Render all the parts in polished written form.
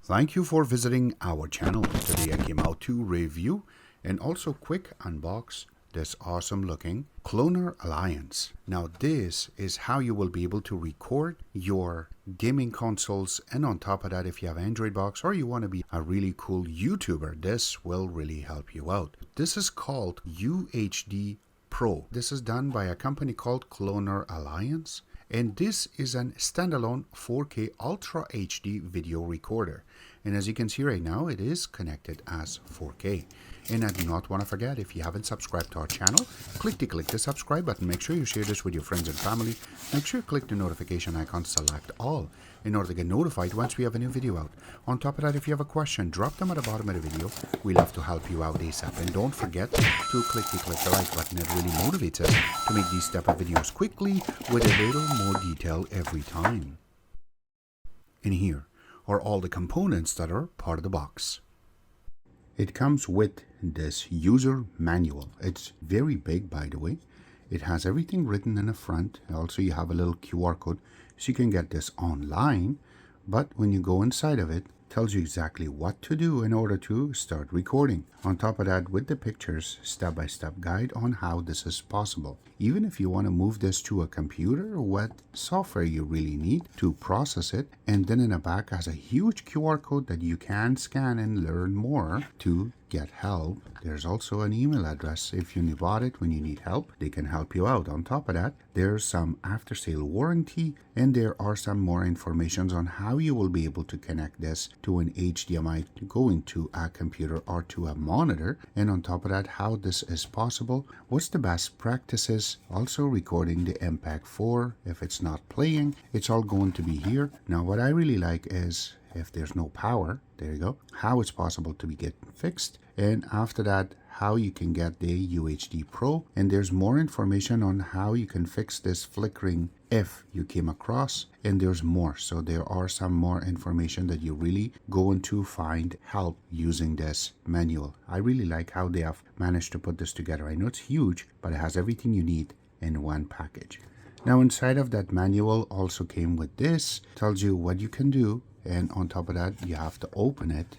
Thank you for visiting our channel. Today I came out to review and also quick unbox this awesome looking Cloner Alliance. Now this is how you will be able to record your gaming consoles, and on top of that, if you have Android box or you want to be a really cool YouTuber, this will really help you out. This is called UHD Pro. This is done by a company called Cloner Alliance. And this is an standalone 4K Ultra HD video recorder. And as you can see right now, it is connected as 4K. And I do not want to forget, if you haven't subscribed to our channel, click the subscribe button. Make sure you share this with your friends and family. Make sure you click the notification icon, select all, in order to get notified once we have a new video out. On top of that, if you have a question, drop them at the bottom of the video. We love to help you out ASAP. And don't forget to click the like button. It really motivates us to make these type of videos quickly with a little more detail every time. And here are all the components that are part of the box. It comes with this user manual. It's very big, by the way. It has everything written in the front. Also, you have a little QR code, so you can get this online. But when you go inside of it, tells you exactly what to do in order to start recording. On top of that, with the pictures, step-by-step guide on how this is possible. Even if you want to move this to a computer, what software you really need to process it. And then in the back has a huge QR code that you can scan and learn more to get help. There's also an email address. If you bought it when you need help, they can help you out. On top of that, there's some after-sale warranty, and there are some more information on how you will be able to connect this to an HDMI to go into a computer or to a monitor. And on top of that, how this is possible, what's the best practices, also recording the MPEG-4. If it's not playing, it's all going to be here. Now what I really like is if there's no power, there you go, how it's possible to be get fixed. And after that, how you can get the UHD Pro. And there's more information on how you can fix this flickering if you came across, and there's more. So there are some more information that you're really going to find help using this manual. I really like how they have managed to put this together. I know it's huge, but it has everything you need in one package. Now inside of that manual also came with this, tells you what you can do. And on top of that, you have to open it,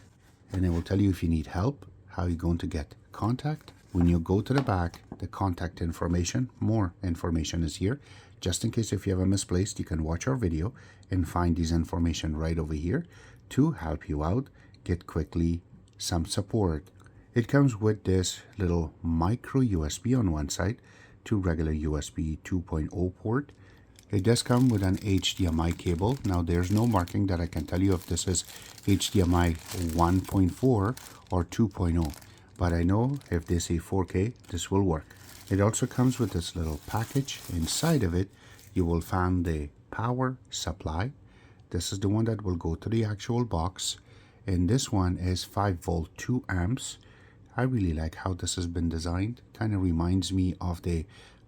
and it will tell you if you need help, how you're going to get contact. When you go to the back, the contact information, more information is here. Just in case if you have a misplaced, you can watch our video and find this information right over here to help you out, get quickly some support. It comes with this little micro USB on one side to regular USB 2.0 port. It does come with an HDMI cable. Now there's no marking that I can tell you if this is HDMI 1.4 or 2.0, but I know if they say 4K, this will work. It also comes with this little package. Inside of it, you will find the power supply. This is the one that will go to the actual box, and this one is 5 volt 2 amps. I really like how this has been designed. Kind of reminds me of the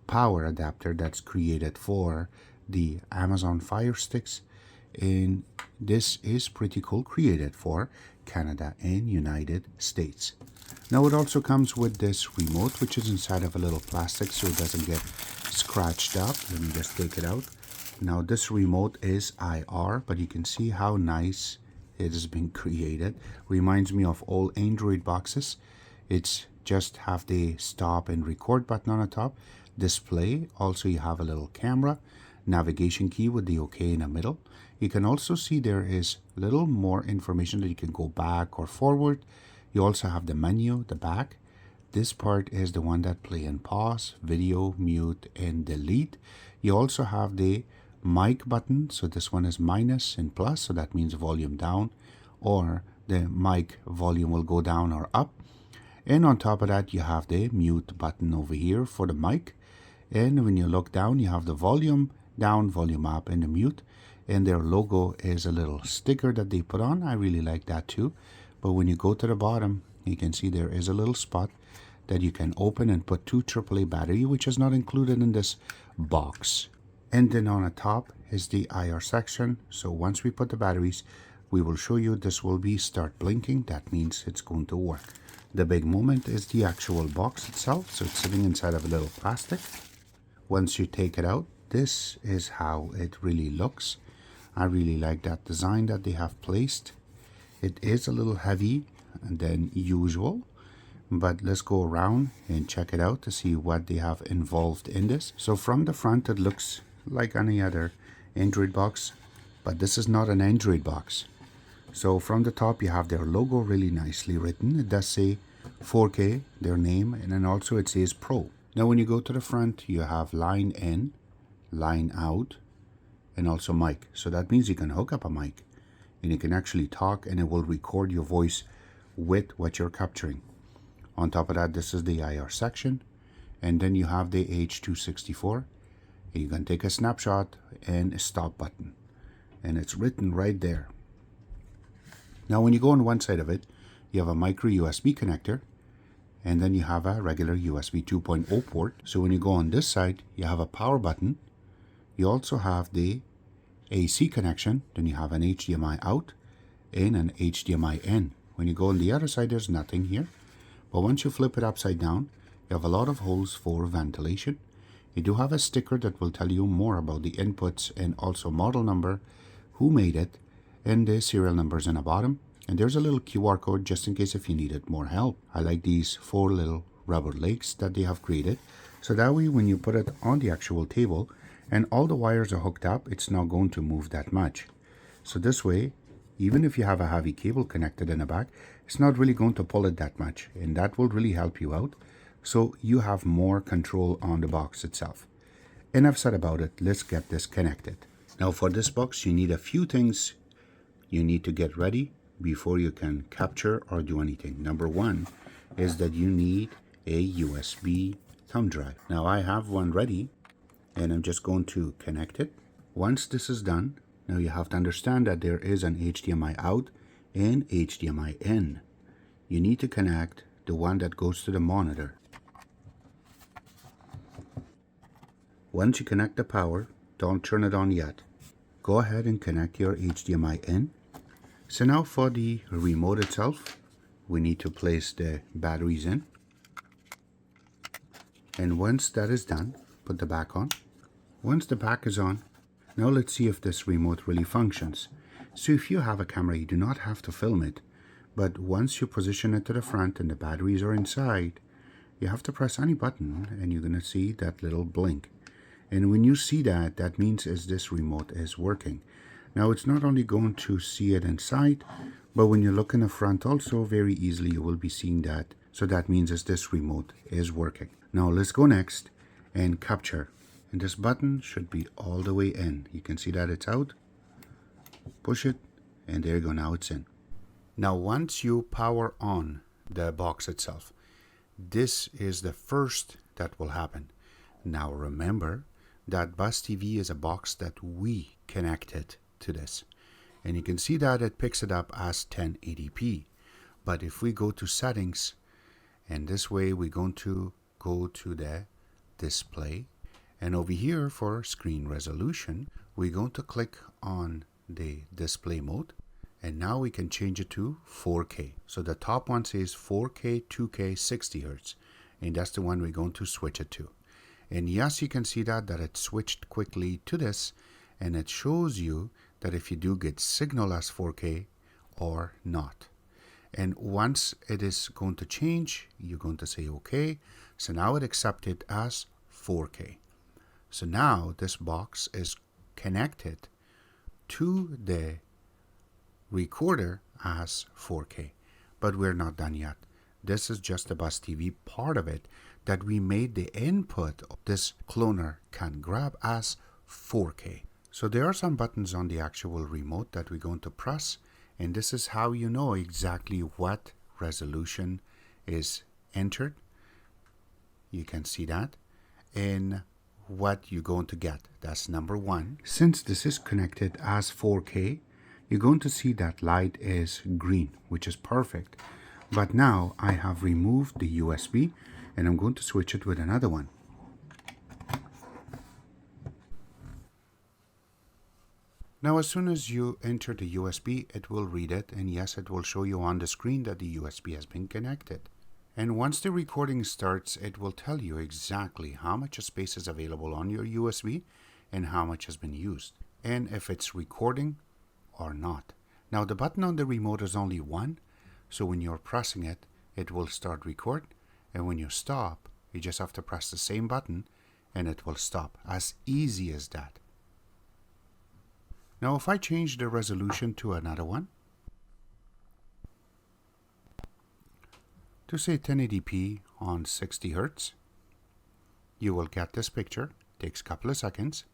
power adapter that's created for the Amazon Fire Sticks, and this is pretty cool, created for Canada and United States. Now it also comes with this remote, which is inside of a little plastic so it doesn't get scratched up. Let me just take it out. Now this remote is IR, but you can see how nice it has been created. Reminds me of old Android boxes. It's just have the stop and record button on the top. Display, also you have a little camera, navigation key with the OK in the middle. You can also see there is a little more information that you can go back or forward. You also have the menu, the back. This part is the one that play and pause, video, mute, and delete. You also have the mic button. So this one is minus and plus, so that means volume down, or the mic volume will go down or up. And on top of that, you have the mute button over here for the mic. And when you look down, you have the volume down, volume up, and the mute. And their logo is a little sticker that they put on. I really like that too. But when you go to the bottom, you can see there is a little spot that you can open and put 2 AAA battery, which is not included in this box. And then on the top is the IR section. So once we put the batteries, we will show you this will be start blinking. That means it's going to work. The big moment is the actual box itself. So it's sitting inside of a little plastic. Once you take it out, this is how it really looks. I really like that design that they have placed. It is a little heavy than usual, but let's go around and check it out to see what they have involved in this. So from the front, it looks like any other Android box, but this is not an Android box. So from the top, you have their logo really nicely written. It does say 4K, their name, and then also it says Pro. Now when you go to the front, you have line in, line out, and also mic. So that means you can hook up a mic and you can actually talk, and it will record your voice with what you're capturing. On top of that, this is the IR section, and then you have the H.264. You can take a snapshot and a stop button, and it's written right there. Now when you go on one side of it, you have a micro USB connector, and then you have a regular USB 2.0 port. So when you go on this side, you have a power button. You also have the AC connection, then you have an HDMI out and an HDMI in. When you go on the other side, there's nothing here. But once you flip it upside down, you have a lot of holes for ventilation. You do have a sticker that will tell you more about the inputs and also model number, who made it, and the serial numbers in the bottom. And there's a little QR code just in case if you needed more help. I like these 4 little rubber legs that they have created. So that way when you put it on the actual table and all the wires are hooked up, it's not going to move that much. So this way, even if you have a heavy cable connected in the back, it's not really going to pull it that much, and that will really help you out. So you have more control on the box itself. Enough said about it, let's get this connected. Now for this box, you need a few things you need to get ready before you can capture or do anything. Number one is that you need a USB thumb drive. Now I have one ready, and I'm just going to connect it. Once this is done, now you have to understand that there is an HDMI out and HDMI in. You need to connect the one that goes to the monitor. Once you connect the power, don't turn it on yet. Go ahead and connect your HDMI in. So now for the remote itself, we need to place the batteries in. And once that is done, put the back on. Once the back is on, now let's see if this remote really functions. So if you have a camera, you do not have to film it, but once you position it to the front and the batteries are inside, you have to press any button and you're going to see that little blink. And when you see that, that means is this remote is working. Now it's not only going to see it inside, but when you look in the front also, very easily you will be seeing that. So that means is this remote is working. Now let's go next and capture. And this button should be all the way in. You can see that it's out. Push it, and there you go, now it's in. Now once you power on the box itself, this is the first that will happen. Now remember that Buzz TV is a box that we connected to this. And you can see that it picks it up as 1080p. But if we go to settings, and this way we're going to go to the display. And over here for screen resolution, we're going to click on the display mode. And now we can change it to 4K. So the top one says 4K, 2K, 60 Hz. And that's the one we're going to switch it to. And yes, you can see that it switched quickly to this. And it shows you that if you do get signal as 4K or not. And once it is going to change, you're going to say OK. So now it accepted as 4K. So now this box is connected to the recorder as 4K. But we're not done yet. This is just the Buzz TV part of it that we made the input of this cloner can grab as 4K. So there are some buttons on the actual remote that we're going to press, and this is how you know exactly what resolution is entered. You can see that. And what you're going to get. That's number one. Since this is connected as 4K, you're going to see that light is green, which is perfect. But now I have removed the USB and I'm going to switch it with another one. Now as soon as you enter the USB, it will read it, and yes, it will show you on the screen that the USB has been connected. And once the recording starts, it will tell you exactly how much space is available on your USB and how much has been used, and if it's recording or not. Now the button on the remote is only one, so when you're pressing it, it will start record, and when you stop, you just have to press the same button and it will stop. As easy as that. Now if I change the resolution to another one, to say 1080p on 60 Hz, you will get this picture. Takes a couple of seconds.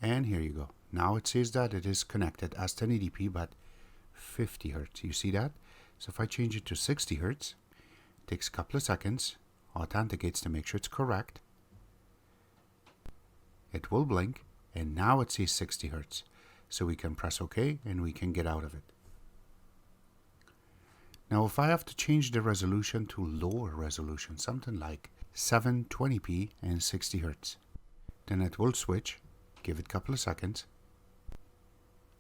And here you go. Now it says that it is connected as 1080p but 50 Hz. You see that? So if I change it to 60 Hz, it takes a couple of seconds, authenticates to make sure it's correct. It will blink, and now it says 60 Hz. So we can press OK and we can get out of it. Now if I have to change the resolution to lower resolution, something like 720p and 60 Hz, then it will switch. Give it a couple of seconds,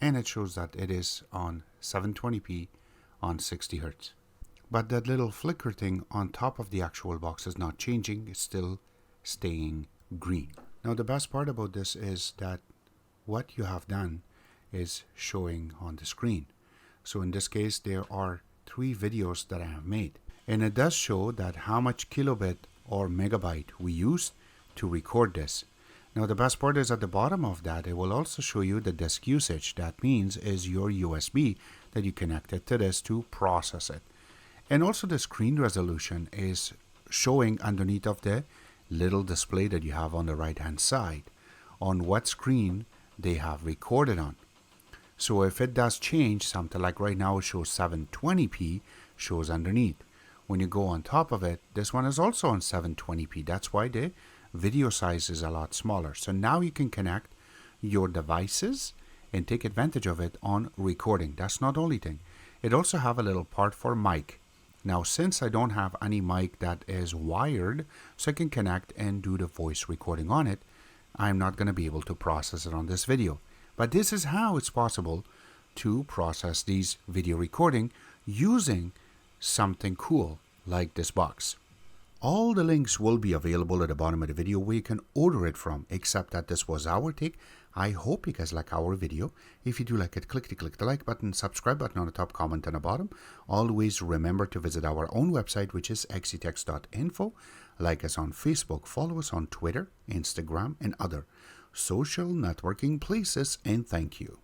and it shows that it is on 720p on 60 Hz. But that little flicker thing on top of the actual box is not changing, it's still staying green. Now the best part about this is that what you have done is showing on the screen. So in this case there are 3 videos that I have made, and it does show that how much kilobit or megabyte we used to record this. Now the best part is at the bottom of that, it will also show you the disk usage. That means is your USB that you connected to this to process it. And also the screen resolution is showing underneath of the little display that you have on the right hand side on what screen they have recorded on. So if it does change, something like right now it shows 720p, shows underneath. When you go on top of it, this one is also on 720p. That's why the video size is a lot smaller. So now you can connect your devices and take advantage of it on recording. That's not the only thing. It also have a little part for mic. Now since I don't have any mic that is wired, so I can connect and do the voice recording on it, I'm not going to be able to process it on this video. But this is how it's possible to process these video recording using something cool like this box. All the links will be available at the bottom of the video where you can order it from, except that this was our take. I hope you guys like our video. If you do like it, click the like button, subscribe button on the top, comment on the bottom. Always remember to visit our own website, which is xctex.info. Like us on Facebook, follow us on Twitter, Instagram, and other social networking places, and thank you.